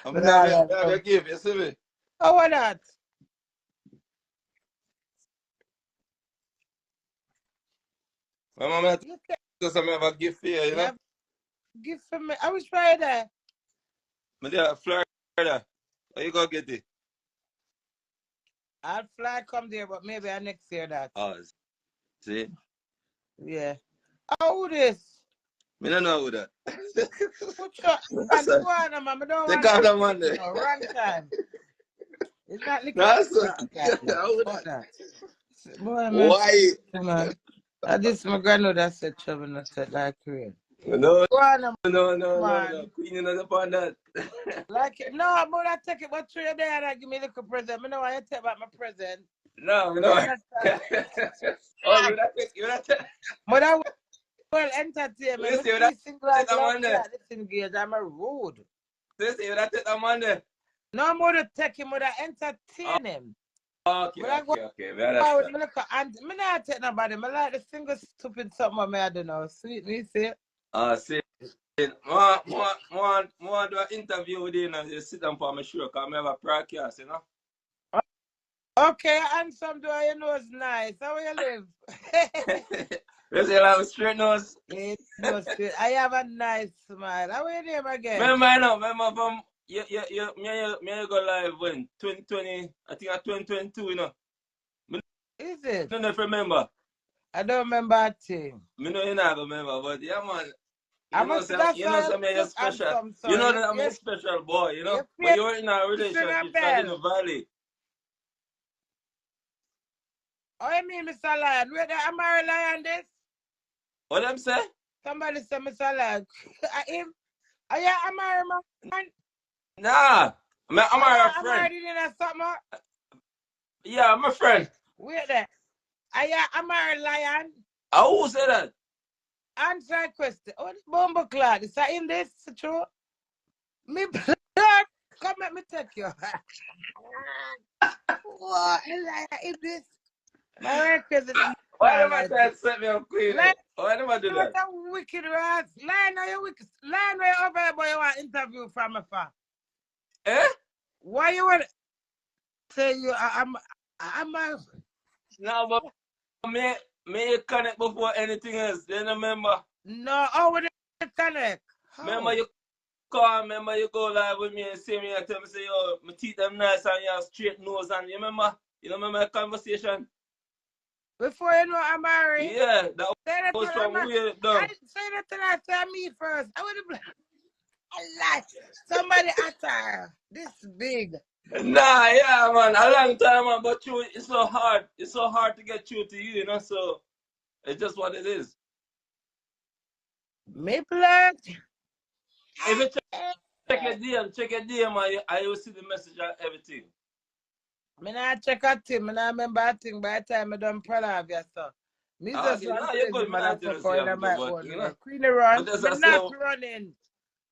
I'm But now gonna give you, see me? oh, what that? My mama You can just have a gift for you, you you know? have gift for me. I was trying there. Me there, Florida. How you gonna get it? I'll fly come there, but maybe I next year that. Oh, see? Yeah. How this? Me don't know who that. Put your That's and a, go on, man. I don't take want out to the take money. no wrong time. It's not liquor That's a, time, man. how Fuck that? that. Boy, man. Why? Man. I just my grandmother said trouble not to like rain. No, Go on, no. man. Queen, you not upon that. Like it. No, but I take it but 3 days and give me a little present. I know why you take back my present. No, You no. understand? Oh, you not take, But I will entertain me. you Me see, you not see single and take the blood money. clot disengaged. I'm a rude. You see, you not take the money. No more to take him, but I entertain him. Okay, But I go we out with understand. me look and me not take nobody. Me like the single stupid something I don't know. Sweet me see. See, more do an interview with you and you sit down for my show because I have a podcast, you know? Okay, handsome do you know it's nice. How you live? You see, I have a straight nose. No, I have a nice smile. How your name again? Remember from, me and you go live when? 2020, I think at 2022, you know? Is it? I don't know if you remember. I don't remember a thing. Me know you not remember, but yeah, man. I must that's You know, why you some you're look special. handsome, You so know you that I'm a special boy, you know? But you're in a ring a relationship, not in bell. the valley. Oh, you mean Mr. Lion? Wait, am I Lion this? What them say? Somebody say Mr. Lion. Him? Oh, yeah, am I man? Nah. I'm a Am I friend. reading that something? Yeah, I'm a friend. Wait there. Oh, yeah, am I Lion? Who say that? Answer a question. Oh, the bomber cloud. Is that in this? True? Me blood. Come let me take you. What? In this? My record is Why them I try to set me up, Queen? Why them I do that? What a wicked ass. Line are you wicked? Line where you over here, boy, you want interview from a far. Eh? Why you want to say you I'm a No, but me connect before anything else. Then remember. no, oh with the connect. Remember you call, remember you go live with me and see me and tell me say, yo, my teeth them nice and you have straight nose and you remember? You remember the conversation? Before you know Amari. Yeah, that was from way down. I say that till I tell me first. I would have like somebody utter this big. Nah, yeah, man, a long time, man, but you, it's so hard. It's so hard to get through to you, you know, so it's just what it is. Me blood. If you check your DM, I will see the message and everything. Me not check a thing. Me not remember a thing by the time I done proud of you, so. Me just Okay, run no, you're crazy, good, man. I didn't say motherfucker, in I'm good, my but, own you way. know, Queenie run. but as Me I not say, running.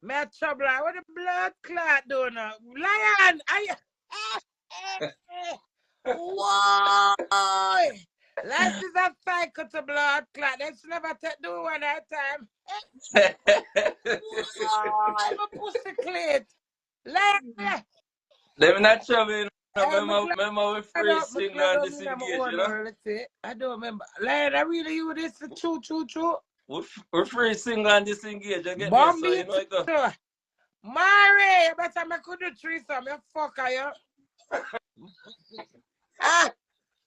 Me a trouble. What the blood clot doing now? Lion! Why? Life is a cycle to blood clot. They should never do one at a time. I'm a pussy clit. Lion! let me not trouble, you know. Remember we free single and disengage, you know? I don't remember. Lion, I really you this true. We're free single and disengage, you get me? So, Bombi you know, it go. Mary, you better make good threesome, you fucker, you.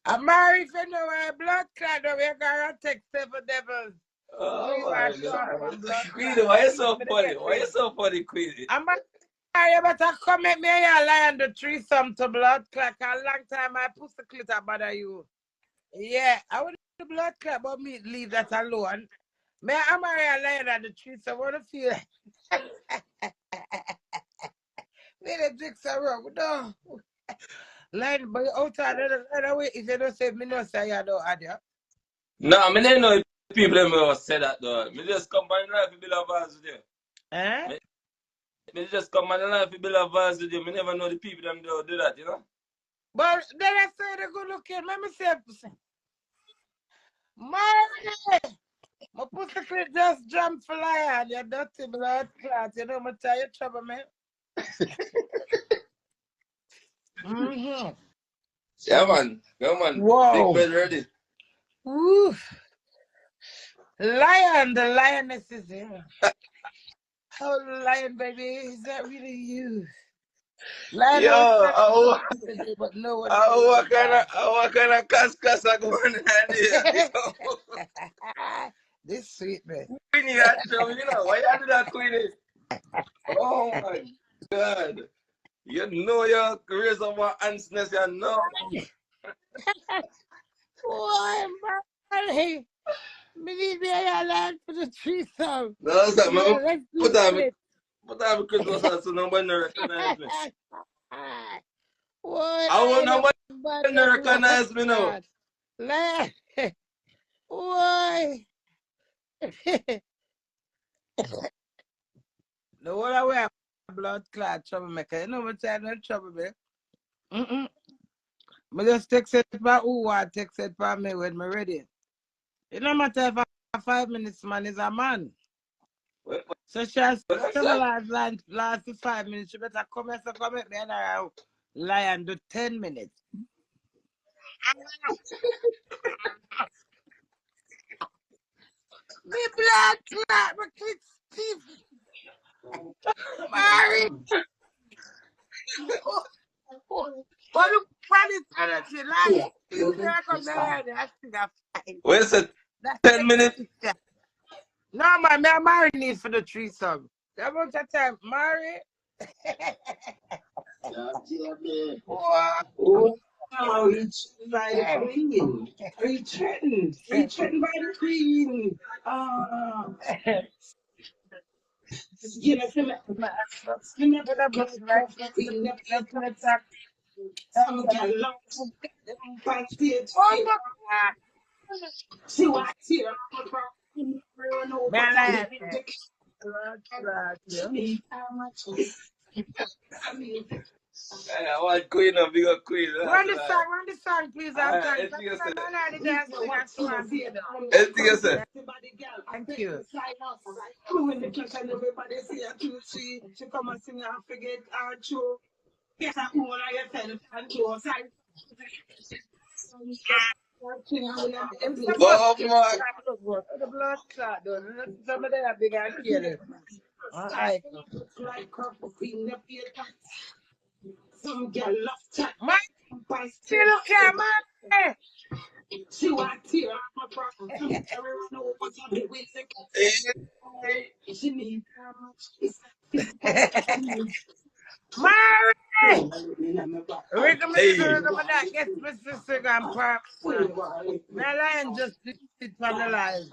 I'm married if you know where blood clot over you gotta take 7 devils. Oh, My my Queenie, why you so funny? Why you so funny, Queenie? I'm married, you better come at me and lie on the threesome to blood clot. A long time I pussy clit bother you. Yeah, I would the blood clot, but me leave that alone. May I'm married and lie on the threesome. What do you feel? Me the drinks are wrong. No. Line, but outside the way, if you don't say me, no say you don't add you. No, I mean, I know if people ever say that, though. Me just come by the life and build a vase with you. Eh? Me just come by the life and build a vase with you. Me never know the people them do that, you know? But then I say the good looking. Let me say, Marty, my pussy clit just jumped for lion. You dirty blood clot. You know, me tell you trouble, man. Mm-hmm. Yeah, man. Come on. Big Whoa. bed ready. Woo. Lion, the lioness is here. Oh, lion, baby, is that really you? Lion, Yo, I was trying to today, but no one knows what you, kind of man. what kind of cascas are going on here? Yo, This sweet man. Queenie had show, why you do that, Queenie? Oh my God. You know your raise of my ansness, you know. Boy, man. Me need me a land for the tree song. No, stop, Come man. on, let's do Put on it. Christmas hat so nobody no recognize me. What I want I nobody but no the blood recognize me now. clot. Land. Why? No one aware blood clot troublemaker. You know what I'm no trouble, man. Mm-mm. Me just text it by who I text it by me when me ready. It no matter if I 5 minutes man is a man. What So she has I some say? last 5 minutes. She better come here so come at me and I lie and do 10 minutes. Me blood clot, my kids Steve Mary. What the funny energy like? You say I come there and I think I fight. Wait a second. That's 10 minutes. it. No man, me and Mary need for the threesome. That much of time, Mary. Oh, no, he's by the queen. He threatened. He threatened by the queen. You know, see me Put a blood right next to queen, the attack. some girl love backstage. Oh my God. She was here. Run over Man, I to have it. me. I mean, I want queen and bigger queen. That's why. Run the song, please. I'm Alright, trying. anything you say. Man, I did dance thing and so on. Anything you say. Thank you. when the cash and everybody see her too, she come and sing and forget her too. Get her own of yourself and close. Him supposed Oh to my. go to the blood clot, though. Somebody that big and kill him. Alright. Some girl love chat. Man, see, look here, man. She was here. Everyone know what I'm doing. She need Mary! Hey. Recommend that gets Mr. Cigar Park. My lion just sit from the line.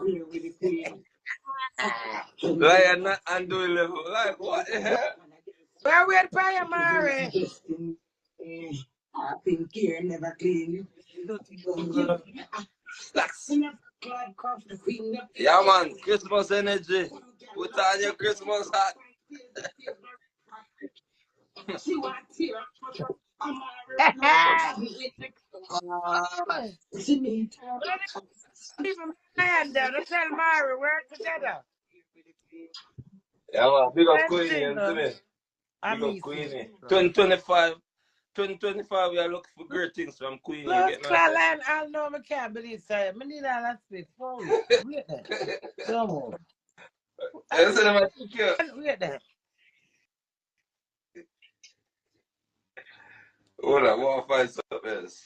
Lion not undo level. Like, what the hell? Where wait for you, Mary? I think here never clean. Yeah, man. Christmas energy. Put on your Christmas hat. Even my hand there, to tell Mary we're together. Yeah, man. Big up Let's Queenie, sing, you see me? I'm Big up easy. Queenie. 2025. 2025, we are looking for great things from Queenie, you Plus, get me? Caroline, I know I can't believe it. I need all that space. 4 weeks. Wait there. Don't move. You see them, I think you. Wait there. Hold on, I want to find something else.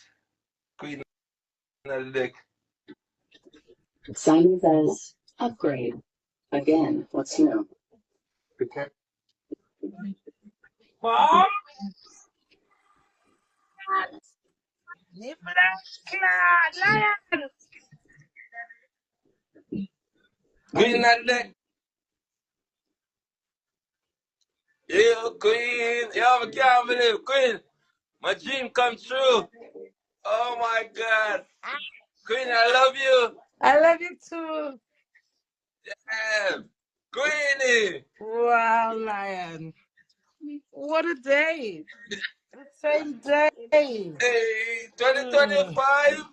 Queen of the deck. Simon says, upgrade. Again, what's new? Mom? Nip that lion. Queen of the deck. Yeah, Queen. Yeah, I can't believe. Queen, my dream come true. Oh my God. Queen, I love you. I love you too. Damn. Queenie. Wow, lion. What a day. The same day. Hey, 2025.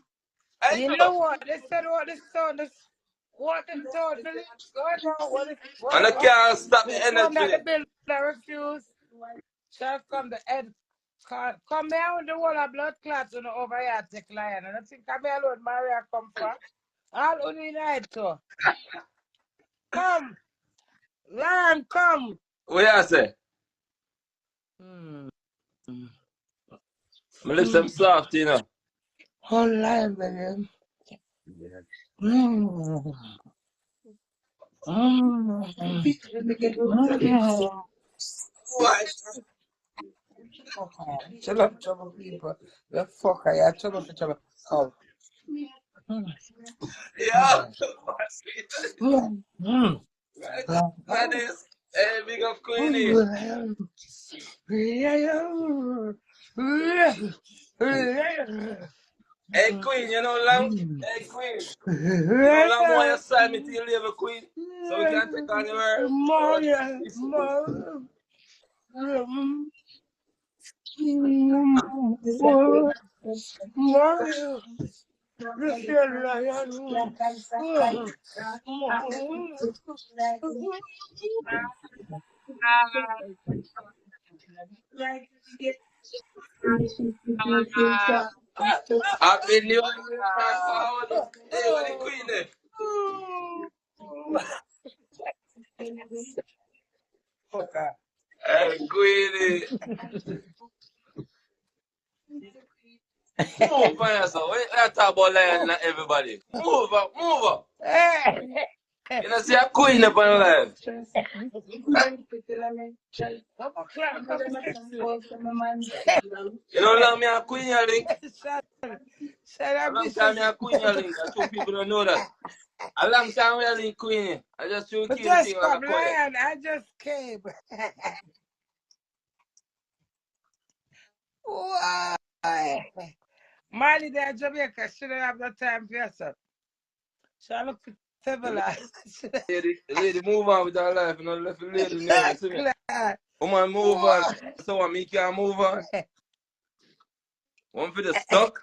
I You know know. what? They said what the sun is. What the sun, the lyrics going on. And I can't stop the the sun that the energy. builder refused. Shall come the head. Come here with the whole of blood clots on the over here, take lion. And I think come here alone, Maria come for. All only night to. Come. Lion, come. What you say? Mm. My lips them soft, you know. Whole lion, baby. Mm. Mm. What? Chill up, trouble people. The fuck are you? Trouble for trouble. Oh. Mm. Yeah. Mm. That is. Hey, big up Queenie. Hey, Queen, you know, Lam? Hey, Queen. You know, Lam, why you sign me to your label, Queen? So we can take on your Maria, Maria, Happy New Year, forward. Hey, what the Queen there? Hey, Queenie. Move on yourself. Let's talk about lion and everybody. Move up, move up. You know, see a Queen up on lion. You know, Lam, me a Queen your link. A long time me a Queen your link. I two people don't know that. A long time we a link Queenie. I just should keep the Just thing like a come, quiet. Lion. I just came. Why? Marley there in Jamaica shouldn't have no time for yourself. Shall I look for civilized? Lady, move on with her life. You know, left the lady name. You see me? Woman, move on. So what, me can't move on. One for the stuck.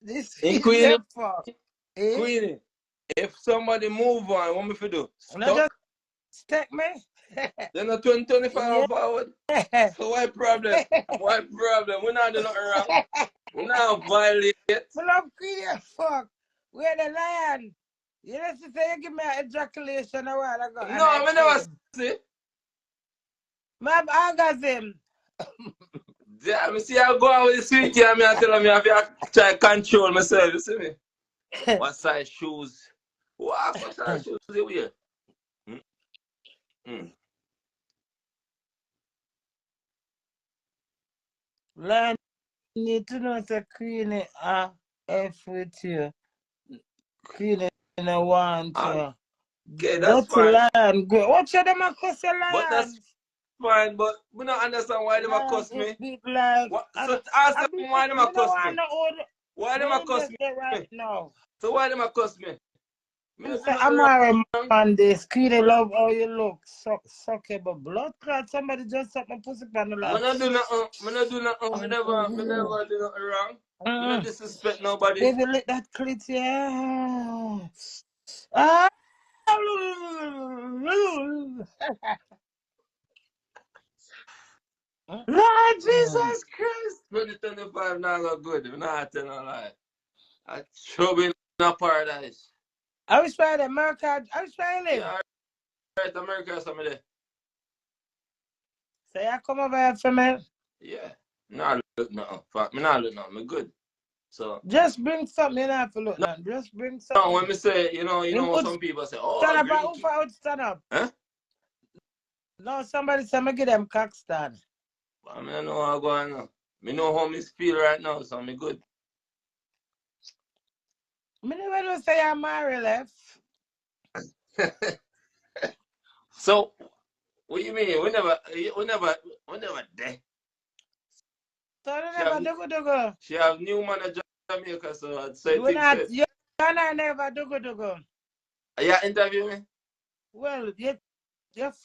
This In is Queenie. your fault. Queenie. If somebody move on, what me for do? Not just Stuck? take me. Then a 2025 forward. So why problem? Why problem? We not do nothing wrong. We not violate. Pull up Queenie, fuck. Where the lion? You used to say you give me an ejaculation a while ago. No, I never see. My orgasm. Yeah, I see I go out with the sweetie and me I tell me I have to try to control myself, you see me? What size shoes? What size shoes you wear? Lion need to know the Queenie F with you. Queenie want to. Okay, that's Dirty fine. lion, go. Watch out, them a cuss a But that's lion. fine, but we don't understand why they Lion cuss is me. big like. What? So ask them why they Me no cuss want me. no old. Why they Me cuss just me? there right now. So why they cuss me? Me You not do say nothing Amari wrong. man, this Queenie love how you look. Suckable blood clot. Somebody just suck my pussy pan the Me last. not do nothing. Me not do nothing. Me never do nothing wrong. Me not disrespect nobody. Baby, lick that clit, yeah. Ah. Lord Jesus Christ! 2025 now go good. I'm not telling a lie. I trouble in a paradise. I was trying America. I was trying to live. Yeah, right, America some of there. So you come over here for me. Yeah. Nah look nothing. Fuck me not look nothing. Me good. So just bring something in have to look now. Just bring something. no, when me say, you know some people say, oh, stand up, green who for stand up? Huh? No, somebody say me give them cock stand. I mean, I know how I go on now. Me know how me feel right now, so me good. Me never know say I'm married left. So what you mean? We never there. So they never do. She have new manager in Jamaica, so I'd say You not you never do. Yeah, interview me. Well, you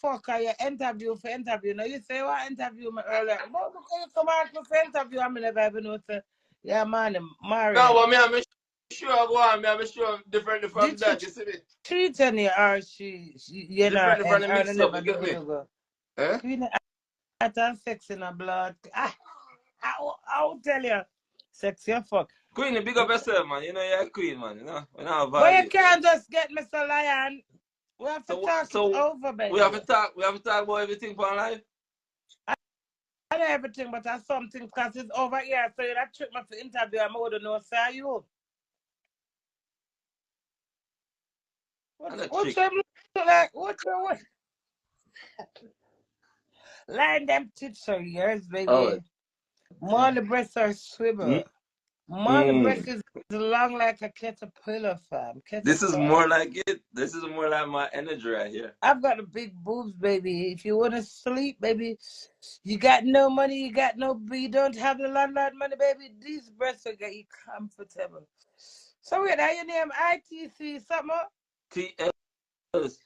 fucker, you interview for interview. Now you say what interview me earlier. But look, you come out for interview, I never even know say, yeah man, married. No, but me I'm sure go on, I'm sure different from that, you see me? Treating you or she you know, Different from the and mix up, never you get me? do. Eh? Queen and sex in a blood. I'll tell you. Sex your fuck. Queenie, big up yourself, man. You know you're a queen, man. You know, we not But you violate. can't just get Mr. Lion. We have to talk it over, baby. We have to talk about everything for life. I know everything, but that's something because it's over here. So you that trick me for interview. I'm going to know, say you. What's them look like? What's your line them tits are yours, baby. Oh. More the breasts are swivel. More the breast is long like a caterpillar, fam. This is more like it. This is more like my energy right here. I've got the big boobs, baby. If you want to sleep, baby, you got no money, you don't have the landlord money, baby. These breasts will get you comfortable. So wait, are your name ITC something? TLS.